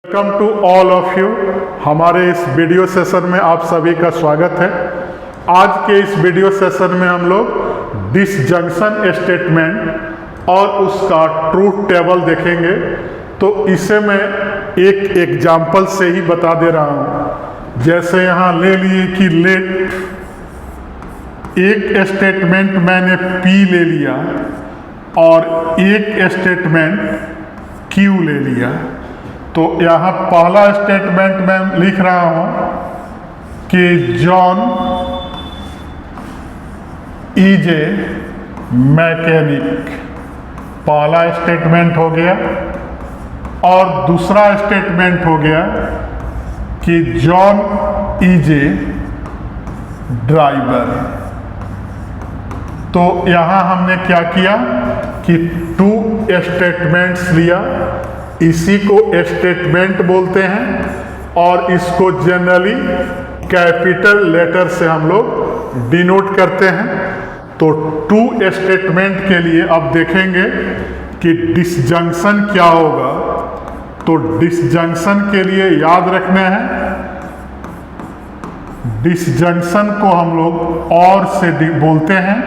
Welcome to all of you. हमारे इस video session में आप सभी का स्वागत है। आज के इस वीडियो सेशन में हम लोग डिसजंक्शन स्टेटमेंट और उसका ट्रूथ टेबल देखेंगे। तो इसे मैं एक एग्जाम्पल से ही बता दे रहा हूँ। जैसे यहाँ ले लिए कि लेट, एक स्टेटमेंट मैंने P ले लिया और एक स्टेटमेंट Q ले लिया। तो यहाँ पहला स्टेटमेंट मैं लिख रहा हूँ कि जॉन इज ए मैकेनिक, पहला स्टेटमेंट हो गया। और दूसरा स्टेटमेंट हो गया कि जॉन इज ए ड्राइवर। तो यहाँ हमने क्या किया कि टू स्टेटमेंट्स लिया, इसी को स्टेटमेंट बोलते हैं और इसको जनरली कैपिटल लेटर से हम लोग डिनोट करते हैं। तो टू स्टेटमेंट के लिए अब देखेंगे कि डिसजंक्शन क्या होगा। तो डिसजंक्शन के लिए याद रखना है, डिसजंक्शन को हम लोग और से बोलते हैं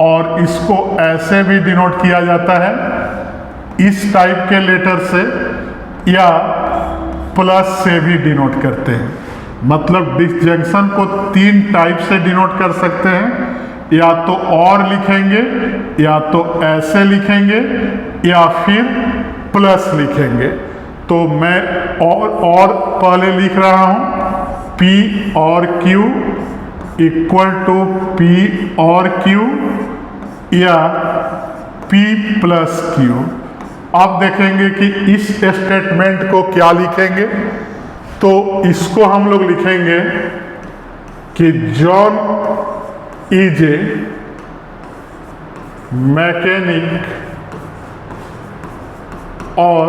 और इसको ऐसे भी डिनोट किया जाता है, इस टाइप के लेटर से या प्लस से भी डिनोट करते हैं। मतलब डिसजंक्शन को तीन टाइप से डिनोट कर सकते हैं, या तो और लिखेंगे, या तो ऐसे लिखेंगे, या फिर प्लस लिखेंगे। तो मैं और पहले लिख रहा हूँ P और Q इक्वल टू P और Q या P प्लस Q। अब देखेंगे कि इस स्टेटमेंट को क्या लिखेंगे। तो इसको हम लोग लिखेंगे कि जॉन इज ए मैकेनिक और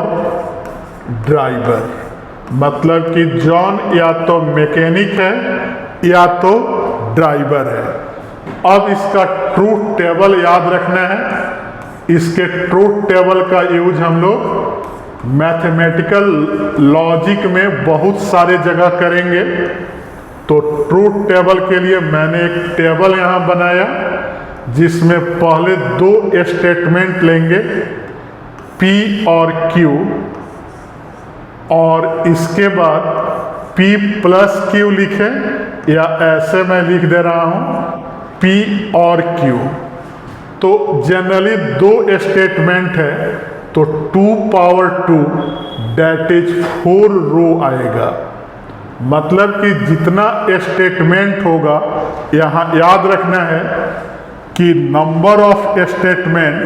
ड्राइवर। मतलब कि जॉन या तो मैकेनिक है या तो ड्राइवर है। अब इसका ट्रूथ टेबल याद रखना है। इसके ट्रूथ टेबल का यूज हम लोग मैथमेटिकल लॉजिक में बहुत सारे जगह करेंगे। तो ट्रूथ टेबल के लिए मैंने एक टेबल यहाँ बनाया जिसमें पहले दो स्टेटमेंट लेंगे P और Q, और इसके बाद P प्लस Q लिखे, या ऐसे मैं लिख दे रहा हूँ P और Q। तो जनरली दो स्टेटमेंट है तो 2 पावर 2 दैट इज 4 रो आएगा। मतलब कि जितना स्टेटमेंट होगा, यहाँ याद रखना है कि नंबर ऑफ स्टेटमेंट,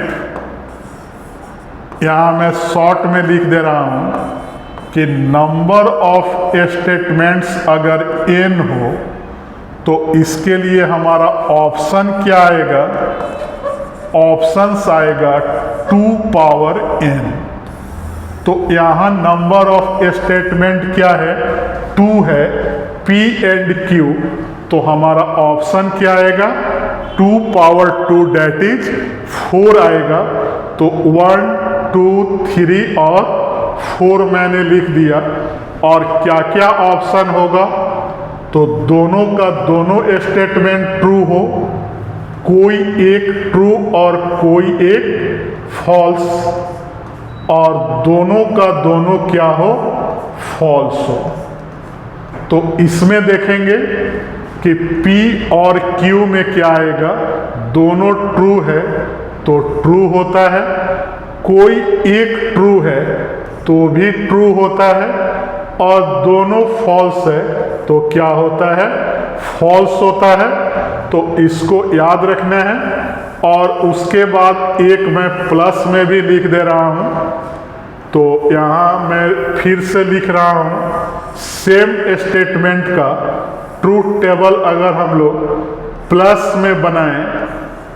यहाँ मैं शॉर्ट में लिख दे रहा हूँ कि नंबर ऑफ स्टेटमेंट्स अगर n हो तो इसके लिए हमारा ऑप्शन क्या आएगा, ऑप्शंस आएगा 2 पावर n। तो यहाँ नंबर ऑफ स्टेटमेंट क्या है, 2 है, P एंड Q। तो हमारा ऑप्शन क्या आएगा, 2 पावर 2 डेट इज 4 आएगा। तो 1 2 3 और 4 मैंने लिख दिया। और क्या क्या ऑप्शन होगा, तो दोनों का दोनों स्टेटमेंट ट्रू हो, कोई एक ट्रू और कोई एक फॉल्स, और दोनों का दोनों क्या हो, फॉल्स हो। तो इसमें देखेंगे कि P और Q में क्या आएगा, दोनों ट्रू है तो ट्रू होता है, कोई एक ट्रू है तो भी ट्रू होता है, और दोनों फॉल्स है तो क्या होता है, फॉल्स होता है। तो इसको याद रखना है। और उसके बाद एक मैं प्लस में भी लिख दे रहा हूँ। तो यहाँ मैं फिर से लिख रहा हूँ सेम स्टेटमेंट का ट्रूथ टेबल अगर हम लोग प्लस में बनाएं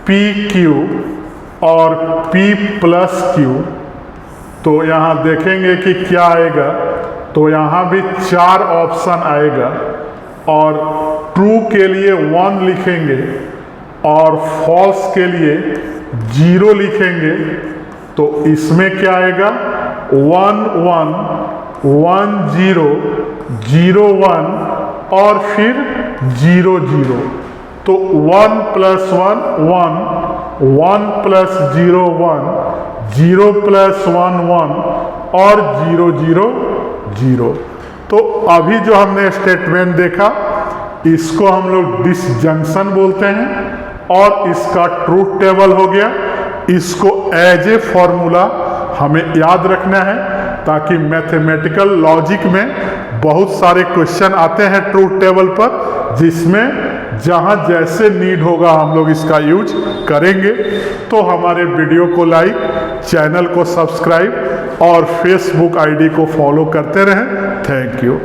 P Q और P प्लस Q, तो यहाँ देखेंगे कि क्या आएगा। तो यहाँ भी 4 ऑप्शन आएगा, और ट्रू के लिए 1 लिखेंगे और फॉल्स के लिए 0 लिखेंगे। तो इसमें क्या आएगा, 1 1 1 0 0 1 और फिर 0 0। तो 1 + 1 1, 1 + 0 1, 0 + 1 1 और 0 0 0। तो अभी जो हमने स्टेटमेंट देखा इसको हम लोग डिसजंक्शन बोलते हैं और इसका ट्रूथ टेबल हो गया। इसको एज ए फॉर्मूला हमें याद रखना है ताकि मैथमेटिकल लॉजिक में बहुत सारे क्वेश्चन आते हैं ट्रूथ टेबल पर, जिसमें जहां जैसे नीड होगा हम लोग इसका यूज करेंगे। तो हमारे वीडियो को लाइक, चैनल को सब्सक्राइब और फेसबुक आईडी को फॉलो करते रहें। Thank you.